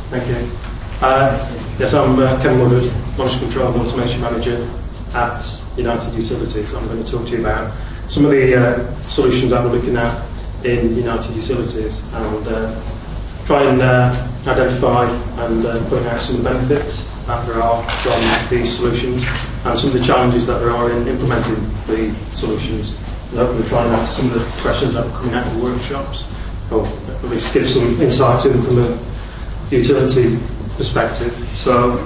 Thank you. Yes, I'm Ken Woodward, Monitoring Control and Automation Manager at United Utilities. I'm going to talk to you about some of the solutions that we're looking at in United Utilities and try and identify and point out some of the benefits that there are from these solutions and some of the challenges that there are in implementing the solutions. And hopefully try and answer some of the questions that are coming out of the workshops, or at least give some insight to them from a utility perspective. So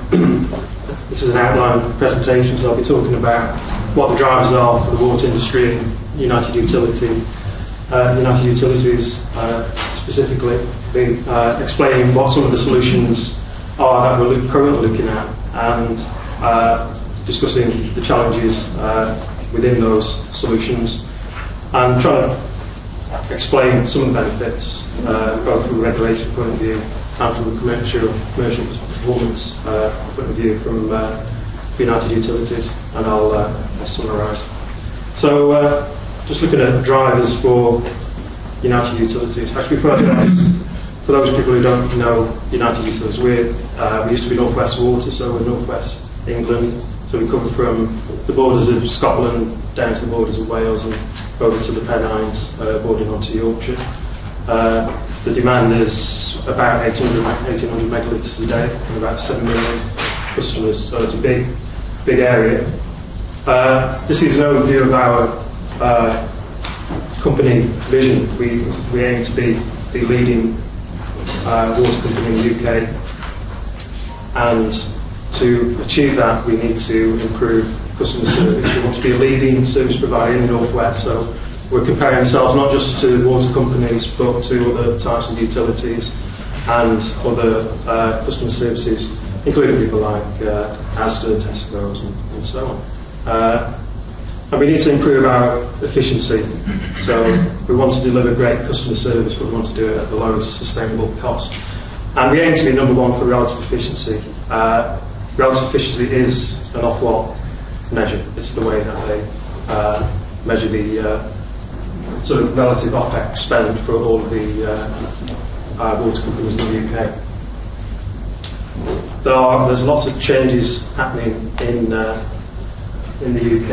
this is an outline presentation, so I'll be talking about what the drivers are for the water industry in United Utilities, specifically, be explaining what some of the solutions are that we're currently looking at, and discussing the challenges within those solutions, and trying to explain some of the benefits, both from a regulatory point of view and from a commercial performance point of view from United Utilities, and I'll summarise. So, just looking at drivers for United Utilities. Actually, for those people who don't know United Utilities, we used to be North West Water, so we're North West England. So we come from the borders of Scotland down to the borders of Wales and over to the Pennines, bordering onto Yorkshire. The demand is about 1,800 megalitres a day and about 7 million customers, so it's a big area. This is an overview of our company vision. We aim to be the leading water company in the UK, and to achieve that we need to improve customer service. We want to be a leading service provider in the North West, so we're comparing ourselves not just to water companies but to other types of utilities and other customer services, including people like Asda, Tesco's and so on. And we need to improve our efficiency. So we want to deliver great customer service, but we want to do it at the lowest sustainable cost. And we aim to be number one for relative efficiency. Relative efficiency is an Ofwat measure. It's the way that they measure the sort of relative OPEX spend for all of the water companies in the UK. There's lots of changes happening in the UK.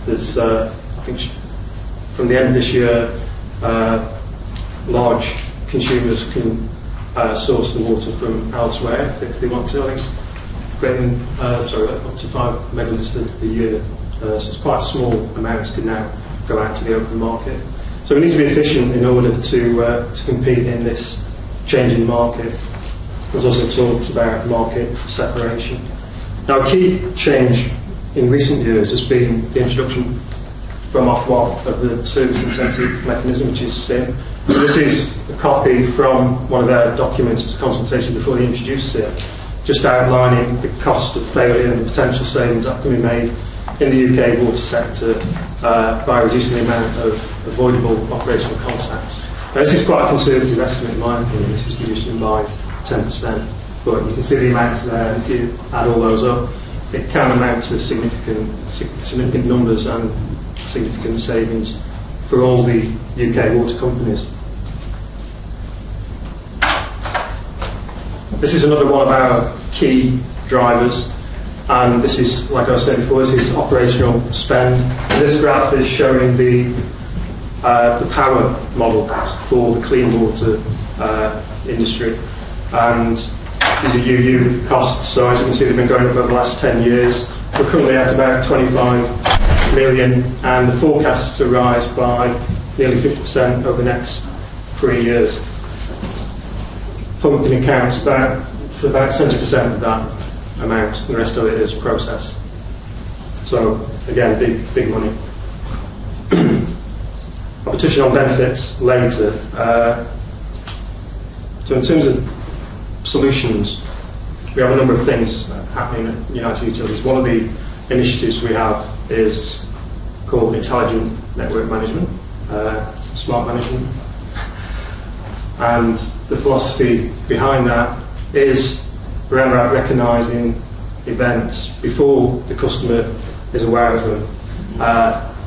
There's, I think, from the end of this year, large consumers can source the water from elsewhere if they want to. I think it's up to 5 megalitres a year. So it's quite small amounts can now go out to the open market. So we need to be efficient in order to compete in this changing market. There's also talks about market separation. Now, a key change in recent years has been the introduction from Ofwat of the Service Incentive Mechanism, which is SIM. This is a copy from one of their documents, it was a consultation before they introduced SIM, just outlining the cost of failure and the potential savings that can be made in the UK water sector by reducing the amount of avoidable operational contacts. Now, this is quite a conservative estimate in my opinion. This is reducing by 10%, but you can see the amounts there, and if you add all those up, it can amount to significant numbers and significant savings for all the UK water companies. This is another one of our key drivers, and this is, like I was saying before, this is operational spend. And this graph is showing the power model for the clean water industry, and these are UU costs. So as you can see, they've been going up over the last 10 years. We're currently at about 25 million, and the forecast is to rise by nearly 50% over the next 3 years. Pumping accounts for about 70% of that amount. The rest of it is process. So again, big money. I'll be touching on benefits later. So in terms of solutions, we have a number of things happening at United Utilities. One of the initiatives we have is called Intelligent Network Management, Smart Management. And the philosophy behind that is around about recognising events before the customer is aware of them.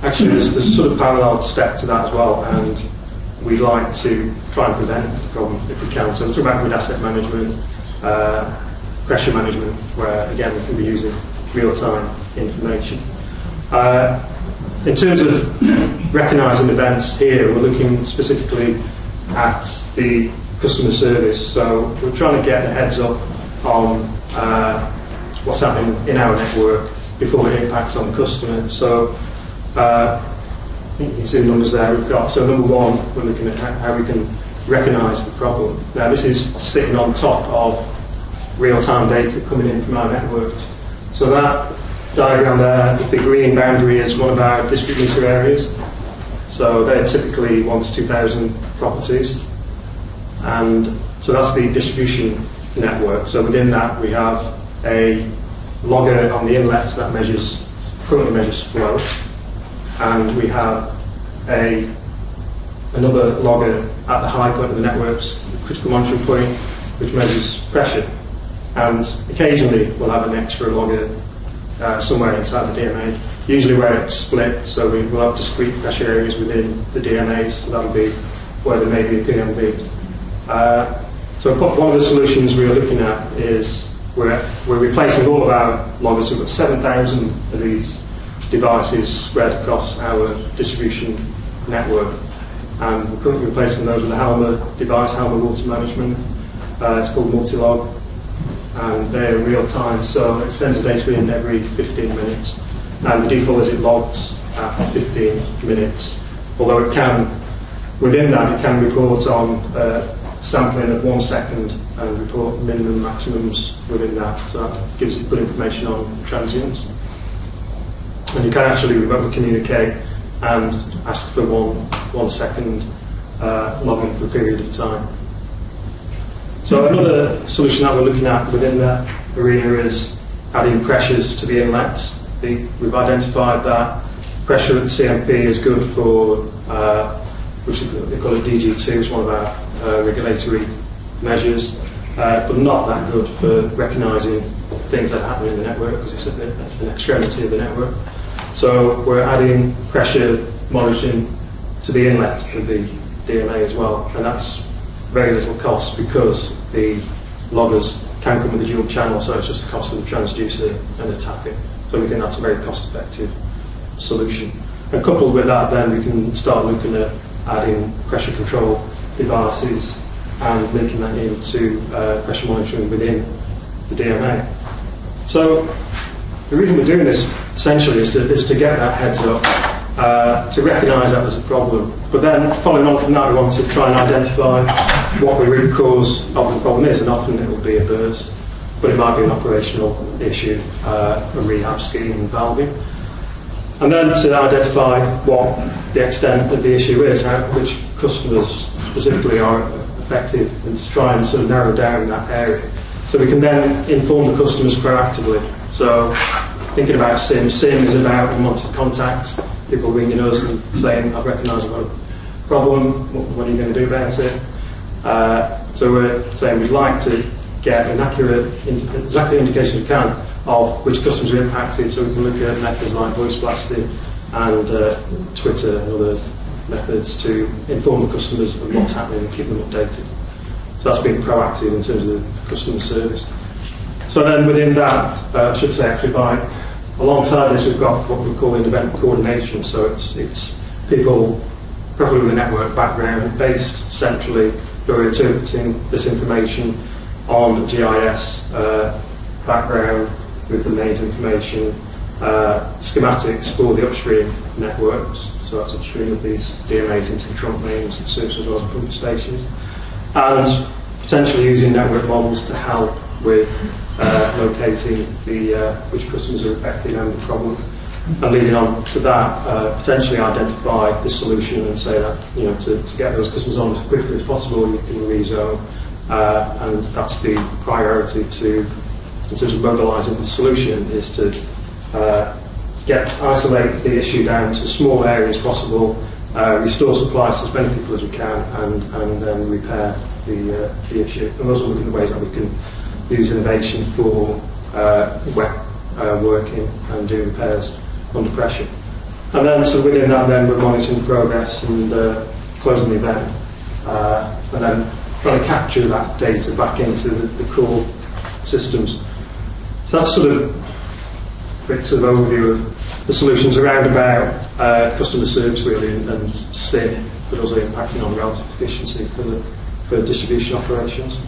Actually, there's a sort of parallel step to that as well, and we like to try and prevent the problem if we can. So we're talking about good asset management, pressure management, where again we can be using real-time information. In terms of recognising events here, we're looking specifically at the customer service. So we're trying to get a heads up on what's happening in our network before it impacts on the customer. So you can see the numbers there we've got. So number one, we're looking at how we can recognise the problem. Now this is sitting on top of real-time data coming in from our networks. So that diagram there, the green boundary is one of our district meter areas. So they're typically 1 to 2,000 properties. And so that's the distribution network. So within that we have a logger on the inlets that currently measures flow. And we have another logger at the high point of the network's critical monitoring point, which measures pressure. And occasionally we'll have an extra logger somewhere inside the DMA, usually where it's split, so we will have discrete pressure areas within the DMAs, so that'll be where there may be a PMB. So one of the solutions we are looking at is we're replacing all of our loggers. We've got 7,000 of these devices spread across our distribution network, and we're currently replacing those with a Halma device, Halma Water Management. It's called Multilog, and they're real time, so it sends the data in every 15 minutes, and the default is it logs at 15 minutes, although it can, within that, it can report on sampling of 1 second and report minimum and maximums within that, so that gives it good information on transients. And you can actually remotely communicate and ask for 1 second logging for a period of time. So another solution that we're looking at within that arena is adding pressures to the inlets. We've identified that pressure at the CMP is good for, which they call it DG2, it's one of our regulatory measures, but not that good for recognising things that happen in the network because it's an extremity of the network. So we're adding pressure monitoring to the inlet of the DMA as well, and that's very little cost because the loggers can come with a dual channel, so it's just the cost of the transducer and the tapping. So we think that's a very cost-effective solution. And coupled with that, then we can start looking at adding pressure control devices and linking that into pressure monitoring within the DMA. So the reason we're doing this essentially is to get that heads up, to recognise that as a problem. But then following on from that, we want to try and identify what the root cause of the problem is, and often it will be a burst, but it might be an operational issue, a rehab scheme and valving. And then to identify what the extent of the issue is, which customers specifically are affected, and to try and sort of narrow down that area. So we can then inform the customers proactively. So thinking about SIM is about unwanted contacts, people ringing us and saying, I've recognised I've got a problem, what are you going to do about it? So we're saying we'd like to get an accurate, exactly indication we can of which customers are impacted, so we can look at methods like voice blasting and Twitter and other methods to inform the customers of what's happening and keep them updated. So that's being proactive in terms of the customer service. So then within that, I should say actually alongside this we've got what we call event coordination, so it's people, probably with a network background, based centrally, who are interpreting this information on GIS background with the mains information, schematics for the upstream networks, so that's upstream of these DMAs into the trunk mains and serves as well as pump stations, and potentially using network models to help with locating which customers are affected and the problem, and leading on to that, potentially identify the solution and say that to get those customers on as quickly as possible, you can rezone, and that's the priority in terms of mobilising the solution, is to isolate the issue down to as small areas as possible, restore supply to as many people as we can, and then repair the issue. And those are looking at ways that we can use innovation for wet working and doing repairs under pressure. And then, so within that, then we're monitoring progress and closing the event, and then trying to capture that data back into the core systems. So that's sort of a quick sort of overview of the solutions around about customer service really, and SIM, but also impacting on relative efficiency for distribution operations.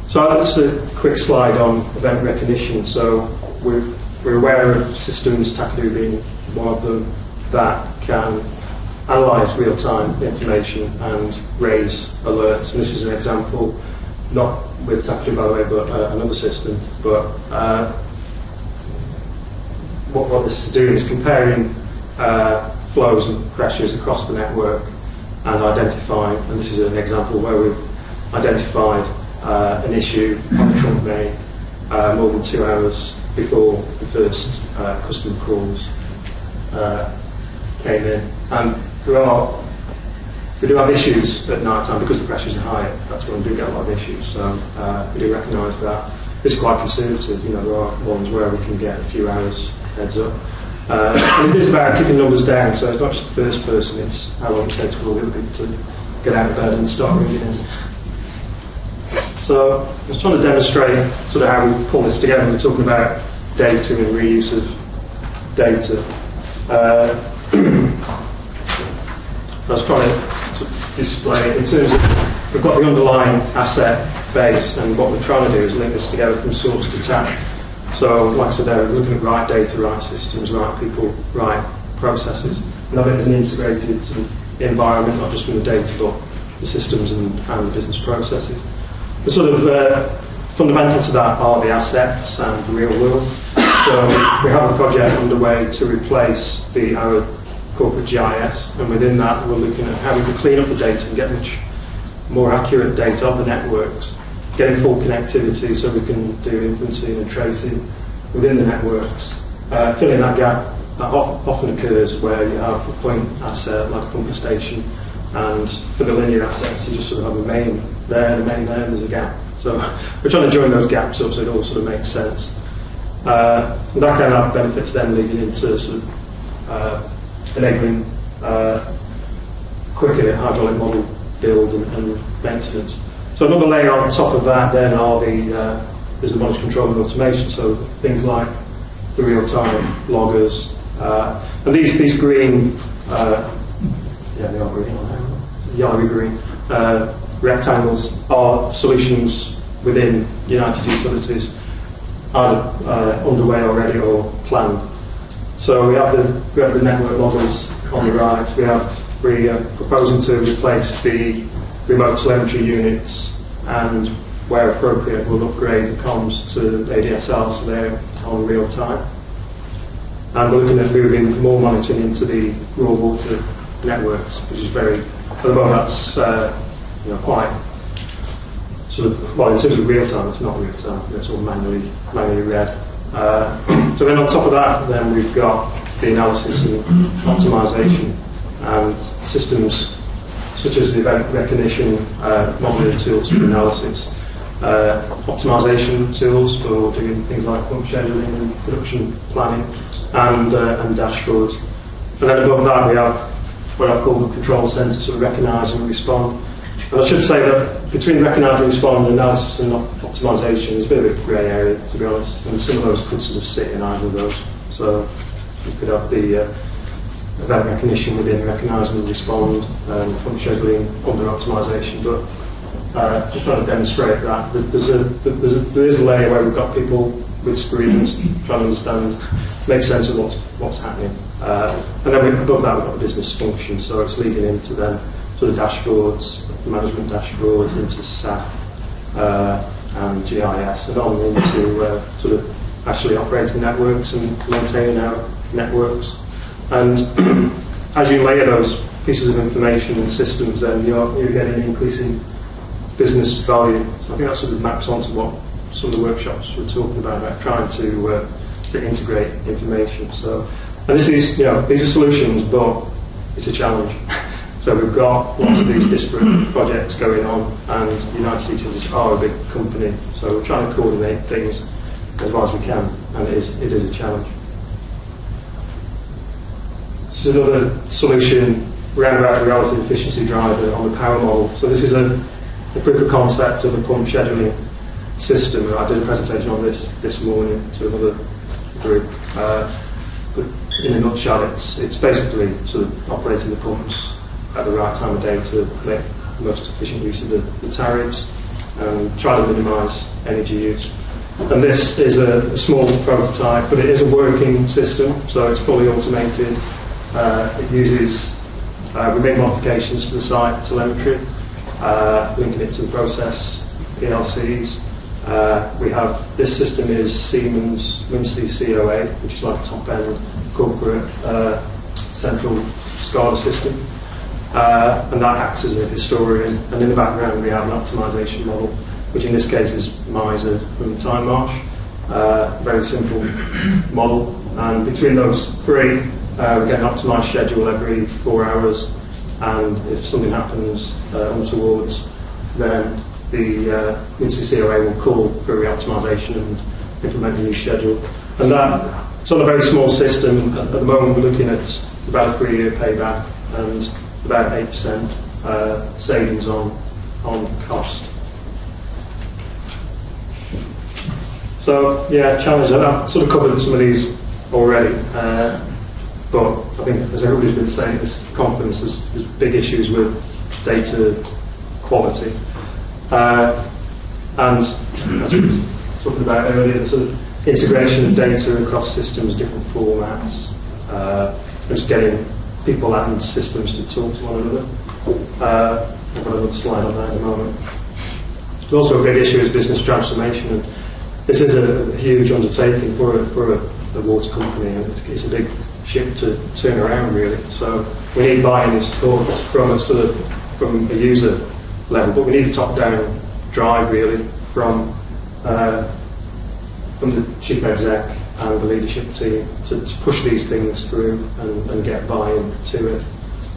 So that's a quick slide on event recognition. So we're aware of systems, Takadu being one of them, that can analyse real-time information and raise alerts. And this is an example, not with Takadu by the way, but another system. But what this is doing is comparing flows and pressures across the network and identifying, and this is an example where we've identified an issue on the trunk main more than 2 hours before the first customer calls came in. And we do have issues at night time because the pressures are high. That's when we do get a lot of issues. So we do recognise that. This is quite conservative. You know, there are ones where we can get a few hours heads up. And it is about keeping numbers down. So it's not just the first person; it's how long it takes for all the other people to get out of bed and start ringing in. So I was trying to demonstrate sort of how we pull this together. We're talking about data and reuse of data. I was trying to sort of display in terms of we've got the underlying asset base, and what we're trying to do is link this together from source to tap. So, like I said, we're looking at right data, right systems, right people, right processes, and have it as an integrated sort of environment, not just from the data, but the systems and the business processes. The sort of fundamental to that are the assets and the real world. So we have a project underway to replace our corporate GIS, and within that we're looking at how we can clean up the data and get much more accurate data of the networks, getting full connectivity so we can do inferencing and tracing within the networks, filling that gap that often occurs where you have a point asset like a pumper station, and for the linear assets you just sort of have a main there and a main there and there's a gap. So we're trying to join those gaps up so it all sort of makes sense. That kind of benefits then leading into sort of enabling quicker hydraulic model build and maintenance. So another layer on top of that then are there's the knowledge control and automation, so things like the real-time loggers, and these green, they are green, yellowy green rectangles are solutions within United Utilities, either underway already or planned. So we have the network loggers on the right. We're proposing to replace the remote telemetry units, and where appropriate we'll upgrade the comms to ADSL so they're on real time. And we're looking at moving more monitoring into the raw water networks, which is very, at the moment that's quite sort of, well, in terms of real time, it's not real time, it's all manually read. So then on top of that, then we've got the analysis and optimization, and systems such as the event recognition, modeling tools for analysis, optimization tools for doing things like pump scheduling and production planning, and dashboards. And then above that we have what I call the control centre, so recognise and respond. And I should say that between recognise and respond, analysis and optimization, there's a bit of a grey area, to be honest, and some of those could sort of sit in either of those. So you could have the event recognition within recognise and respond, pump scheduling under optimization, but just trying to demonstrate that there is a layer where we've got people with screens trying to understand, make sense of what's happening, and then above that we've got the business function, so it's leading into then sort of dashboards, management dashboards, into SAP and GIS, and on into sort of actually operating networks and maintaining our networks. And as you layer those pieces of information and systems, then you're getting increasing business value. So I think that sort of maps onto what some of the workshops we're talking about trying to integrate information. So, and this is, these are solutions, but it's a challenge. So we've got lots of these disparate projects going on, and United Utilities are a big company, so we're trying to coordinate things as well as we can, and it is a challenge. So another solution roundabout relative efficiency driver on the power model. So this is a proof of concept of a pump scheduling system. I did a presentation on this morning to another group. But in a nutshell, it's basically sort of operating the pumps at the right time of day to make the most efficient use of the tariffs and try to minimise energy use. And this is a small prototype, but it is a working system, so it's fully automated. It uses we make modifications to the site telemetry, linking it to the process PLCs. We have this system is Siemens WinC COA, which is like a top-end corporate central SCADA system, and that acts as a historian. And in the background, we have an optimization model, which in this case is Miser from Time Marsh. Very simple model, and between those three, we get an optimised schedule every 4 hours, and if something happens untowards, then the WinC COA will call for re-optimisation and implement a new schedule. And that's on a very small system. At the moment, we're looking at about a 3-year payback and about 8% savings on cost. So yeah, challenge. I've sort of covered some of these already, but I think, as everybody's been saying, this conference there's big issues with data quality, and as we were talking about earlier, the sort of integration of data across systems, different formats, just getting people and systems to talk to one another. I've got another slide on that in a moment. There's also a big issue is business transformation, and this is a huge undertaking for a water company, and it's a big ship to turn around, really. So we need buy-in and support from a user level, but we need a top-down drive, really, from the chief exec and the leadership team to push these things through and get buy-in to it.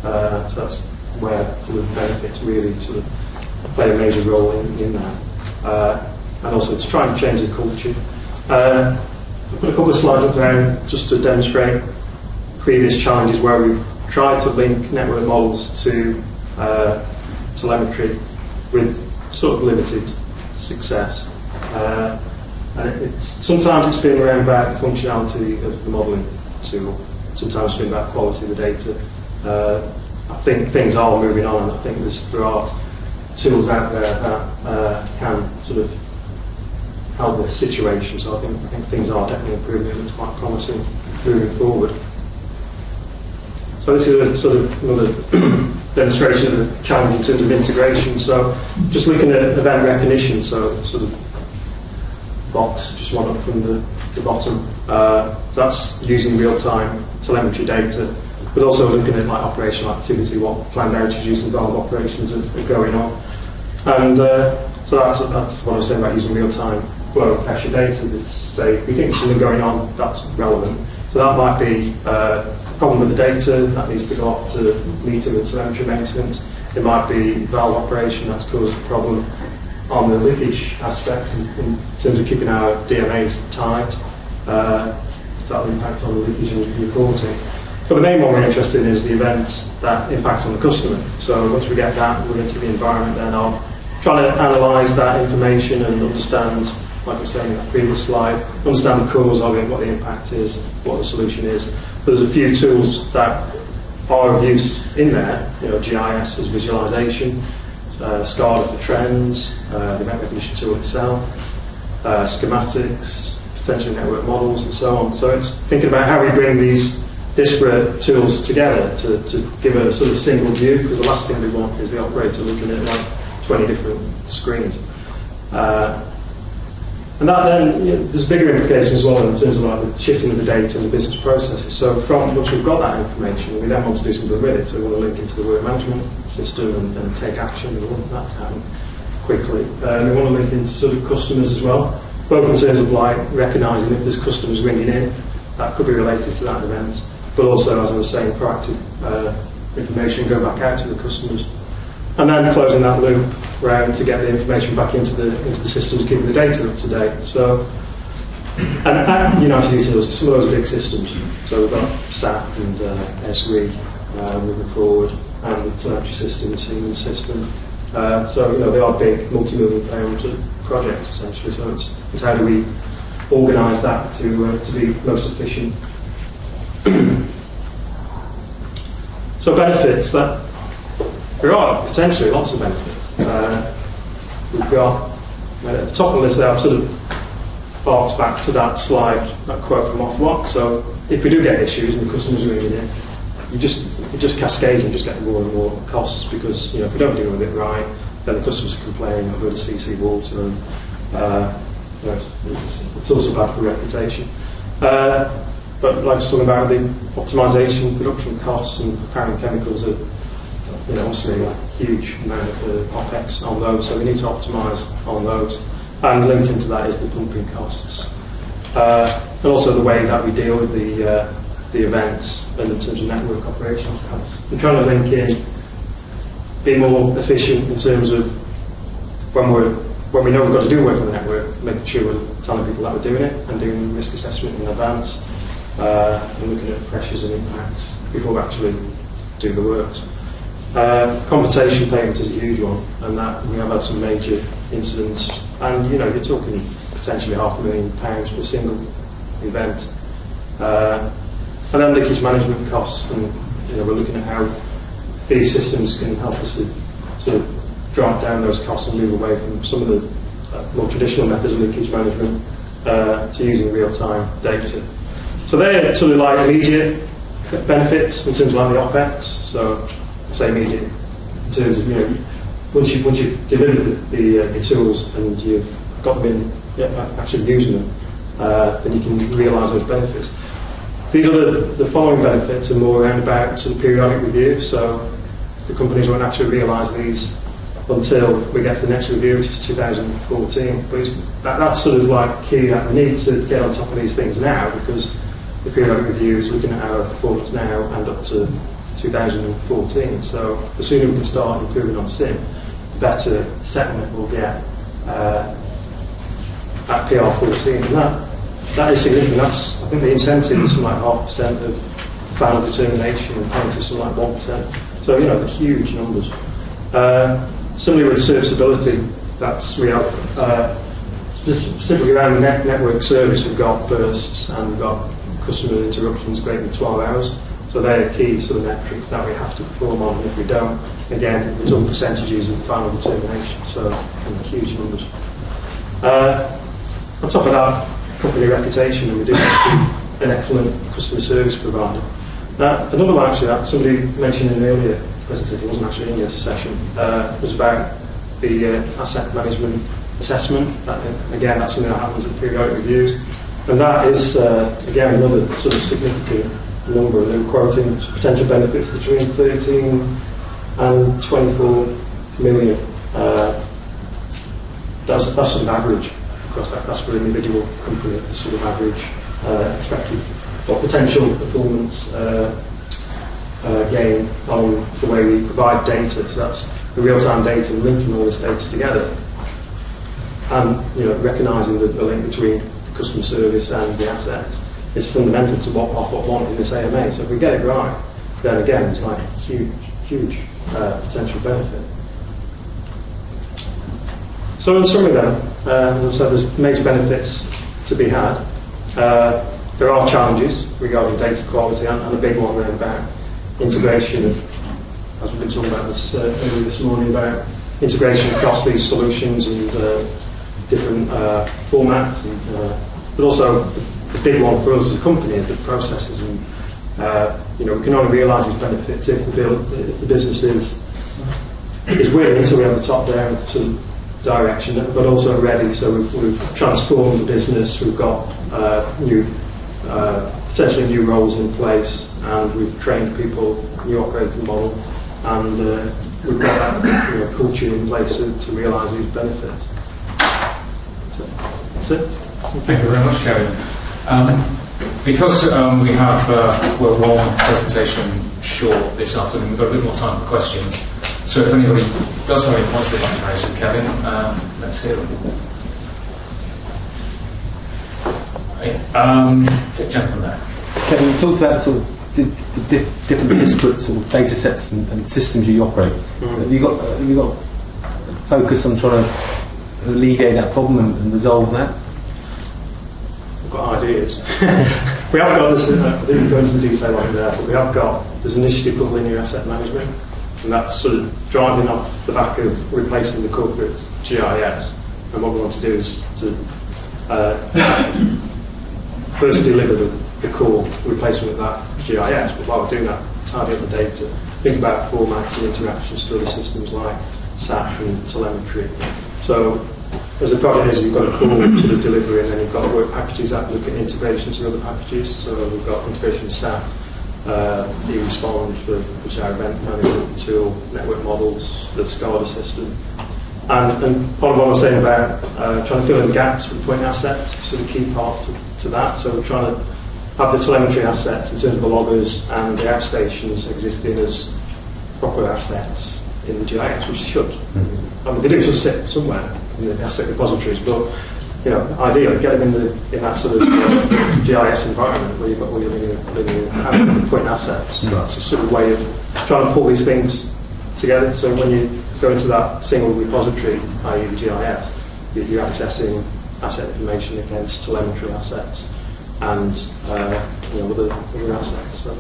So that's where sort of benefits really sort of play a major role in that. And also to try and change the culture. I'll put a couple of slides up there just to demonstrate previous challenges where we've tried to link network models to telemetry with sort of limited success. And sometimes it's been around about the functionality of the modelling tool, sometimes it's been about quality of the data. I think things are moving on, and I think there are tools out there that can sort of help the situation. So I think things are definitely improving, and it's quite promising moving forward. So this is a sort of another demonstration of the challenge in terms of integration. So just looking at event recognition, so sort of box, just one up from the bottom. That's using real-time telemetry data, but also looking at like operational activity, what planned outages and valve operations are going on. And so that's what I was saying about using real-time flow and pressure data. To say we think there's something going on that's relevant. So that might be a problem with the data that needs to go up to meter and telemetry maintenance. It might be valve operation that's caused a problem on the leakage aspect in terms of keeping our DMAs tight. So that will impact on the leakage and reporting. But the main one we're interested in is the events that impact on the customer. So once we get that, we're into the environment then of trying to analyse that information and understand, like I was saying in that previous slide, understand the cause of it, what the impact is, what the solution is. But there's a few tools that are of use in there, GIS as visualisation, SCADA for trends, the event recognition tool itself, schematics, potential network models and so on. So it's thinking about how we bring these disparate tools together to give a sort of single view, because the last thing we want is the operator looking at like 20 different screens. And that then, there's bigger implications as well in terms of like the shifting of the data and the business processes. So once we've got that information, we then want to do something with it. So we want to link into the work management system and take action. We want that to happen quickly. We want to link into sort of customers as well, both in terms of like recognising if there's customers ringing in, that could be related to that event, but also, as I was saying, proactive information go back out to the customers. And then closing that loop round to get the information back into the systems, keeping the data up to date. So, and at United Utilities, some of those are big systems. So we've got SAP and SWE moving forward. and the telemetry system, the Siemens system. So they are big, multi-million-pound projects essentially. So it's how do we organise that to be most efficient. So benefits, that there are potentially lots of benefits. We've got at the top of the list there, I've sort of barked back to that slide, that quote from Woodward. So if we do get issues and the customers are ringing in, it just cascades and just get more and more costs, because if we don't deal with it right, then the customers complain, I'll go to CC Water, and it's also bad for reputation. But like I was talking about, the optimisation, production costs and preparing chemicals are obviously a huge amount of OPEX on those, so we need to optimise on those. And linked into that is the pumping costs. And also the way that we deal with the events and in terms of network operations costs. We're trying to link in, be more efficient in terms of when we know we've got to do work on the network, making sure we're telling people that we're doing it and doing risk assessment in advance, and looking at pressures and impacts before we actually do the works. Compensation payment is a huge one, and that we have had some major incidents, and you're talking potentially £500,000 for a single event. And then leakage management costs, and we're looking at how these systems can help us to drive down those costs and move away from some of the more traditional methods of leakage management to using real-time data. So they're sort of like immediate benefits in terms of like the OPEX. So I say immediate in terms of once you've delivered the tools and you've got them in, actually using them, then you can realise those benefits. These are the following benefits are more around about sort of periodic review. So the companies won't actually realise these until we get to the next review, which is 2014. But that's sort of like key, that we need to get on top of these things now, because the periodic review is looking at our performance now and up to 2014. So the sooner we can start improving on SIM, the better settlement we'll get at PR14. And that is significant. I think the incentive is something like 0.5% of final determination, and penalty is something like 1%. So they're huge numbers. Similarly with serviceability, we have specifically around the network service, we've got bursts and we've got customer interruptions greater than 12 hours. So they're key sort of metrics that we have to perform on. If we don't, again, it's all percentages of final determination. So huge numbers. On top of that, company reputation, and we do have an excellent customer service provider. Another one actually that somebody mentioned in an earlier presentation, it wasn't actually in your session, was about the asset management assessment. Again, that's something that happens at periodic reviews, and that is again another sort of significant number. They're quoting potential benefits between 13 and 24 million. That's sort of average. That's for an individual company, the sort of average expected or potential performance gain on the way we provide data. So that's the real-time data and linking all this data together, and recognising the link between the customer service and the assets is fundamental to what Ofwat want in this AMA. So if we get it right, then again it's like a huge potential benefit. So in summary then, as I said, there's major benefits to be had. There are challenges regarding data quality, and a big one there about integration of, as we've been talking about this earlier this morning, about integration across these solutions and different formats, and, but also the big one for us as a company is the processes. And we can only realise these benefits if the business is willing. So we have the top-down sort of direction, but also ready. So we've transformed the business. We've got potentially new roles in place, and we've trained people, new operating model, and we've got that culture in place to realise these benefits. So that's it. Thank you very much, Kevin. Because we have we're one presentation short this afternoon, we've got a bit more time for questions. So if anybody does have any points they'd like to raise with Kevin, let's hear them. Take gentleman there. Kevin, you talked about sort of different disparate sort of data sets and systems you operate. Have you got focus on trying to alleviate that problem and resolve that? We've got ideas. We have got this, I didn't go into the detail of there, but we have got this initiative called Linear Asset Management, and that's sort of driving off the back of replacing the corporate GIS. And what we want to do is to first deliver the core replacement of that GIS, but while we're doing that, tidy up the data, think about formats and interactions to other systems like SAP and telemetry. So as a project is, you've got a core sort of delivery, and then you've got work packages that look at integrations with other packages. So we've got integration with SAP, eRespond, which is our event management tool, network models, the SCADA system. And part of what I was saying about trying to fill in the gaps with point assets is sort of key part to that. So we're trying to have the telemetry assets in terms of the loggers and the outstations existing as proper assets in the GIS, which should. I mean, they do sort of sit somewhere in the asset repositories, but ideally get them in that sort of GIS environment where you've got all your linear point assets. So that's a sort of way of trying to pull these things together. So when you go into that single repository, i.e. the GIS, you're accessing asset information against telemetry assets and other assets. So.